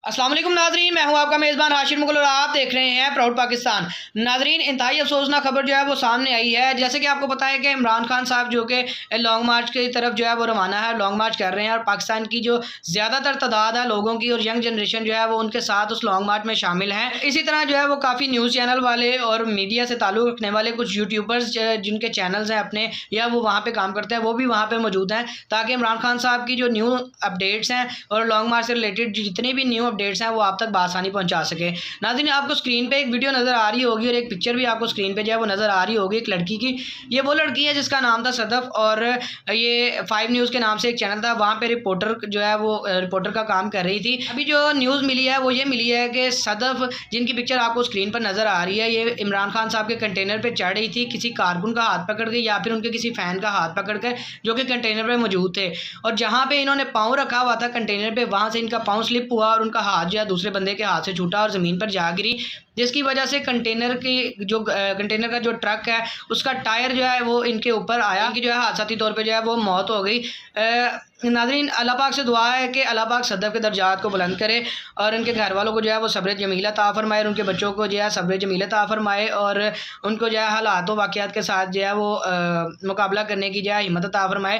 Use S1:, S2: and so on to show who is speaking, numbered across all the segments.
S1: अस्सलाम वालेकुम नाजरीन, मैं हूं आपका मेज़बान हाशिर मुगल और आप देख रहे हैं प्राउड पाकिस्तान। नाजरीन, इंतहाई अफसोसनाक खबर जो है वो सामने आई है। जैसे कि आपको पता है कि इमरान खान साहब जो कि लॉन्ग मार्च की तरफ जो है वो रवाना है, लॉन्ग मार्च कर रहे हैं और पाकिस्तान की जो ज़्यादातर तादाद है लोगों की और यंग जनरेशन जो है वो उनके साथ उस लॉन्ग मार्च में शामिल हैं। इसी तरह जो है वो काफ़ी न्यूज़ चैनल वाले और मीडिया से ताल्लुक़ रखने वाले कुछ यूट्यूबर्स जिनके चैनल्स हैं अपने या वो वहाँ पर काम करते हैं, वो भी वहाँ पर मौजूद हैं ताकि इमरान खान साहब की जो न्यू अपडेट्स हैं और लॉन्ग मार्च से रिलेटेड जितनी भी न्यू अपडेट्स हैं वो आप तक आसानी पहुंचा सके। नाज़रीन, आपको स्क्रीन पे एक वीडियो नज़र आ रही होगी और एक पिक्चर भी आपको स्क्रीन पे जो है वो नज़र आ रही होगी एक लड़की की। ये वो लड़की है जिसका नाम था सदफ और ये 5 न्यूज़ के नाम से एक चैनल था, वहाँ पे रिपोर्टर जो है वो रिपोर्टर का काम कर रही थी। अभी जो न्यूज़ मिली है वो ये मिली है कि सदफ, जिनकी पिक्चर आपको स्क्रीन पर नज़र आ रही है, ये इमरान खान साहब के कंटेनर पर चढ़ रही थी किसी कारकुन का हाथ पकड़ के या फिर उनके किसी फ़ैन का हाथ पकड़ कर जो कि कंटेनर पर मौजूद थे। और जहाँ पर इन्होंने पाँव रखा हुआ था कंटेनर पर, वहाँ से इनका पाँव स्लिप हुआ और उनका हाथ जो है दूसरे बंदे के हाथ से छूटा और ज़मीन पर जा गिरी, जिसकी वजह से कंटेनर का जो ट्रक है उसका टायर जो है वो इनके ऊपर आया। इनकी जो है हादसाती तौर पे जो है वो मौत हो गई। नाज़रीन, अल्लाह पाक से दुआ है कि अल्लाह पाक सदफ के दर्जात को बुलंद करे और उनके घर वालों को जो है वो सब्र जमीला अता फरमाए और उनके बच्चों को जो है सब्र जमीला अता फरमाए और उनको जो है हालात व वाक़यात के साथ जो है वो मुकाबला करने की जो है हिम्मत अता फरमाए।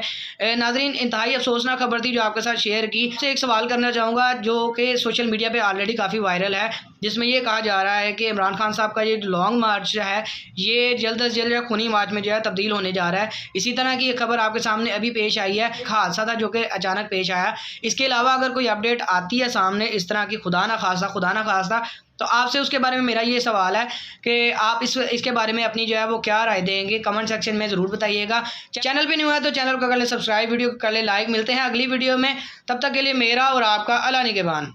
S1: नाज़रीन, इंतहाई अफसोसनाक खबर थी जो आपके साथ शेयर की। से एक सवाल करना चाहूँगा जो कि सोशल मीडिया पर ऑलरेडी काफ़ी वायरल है, जिसमें ये कहा जा रहा है कि इमरान खान साहब का ये लॉन्ग मार्च है ये जल्द अज जल्द खूनी मार्च में जो है तब्दील होने जा रहा है। इसी तरह की एक खबर आपके सामने अभी पेश आई है। एक हादसा था जो कि अचानक पेश आया। इसके अलावा अगर कोई अपडेट आती है सामने इस तरह की खुदा ना खास्ता, तो आपसे उसके बारे में मेरा ये सवाल है कि आप इसके बारे में अपनी जो है वो क्या राय देंगे, कमेंट सेक्शन में ज़रूर बताइएगा। चैनल पे न्यू है तो चैनल को कर ले सब्सक्राइब, वीडियो को कर ले लाइक। मिलते हैं अगली वीडियो में, तब तक के लिए मेरा और आपका अल्लाह निगहबान।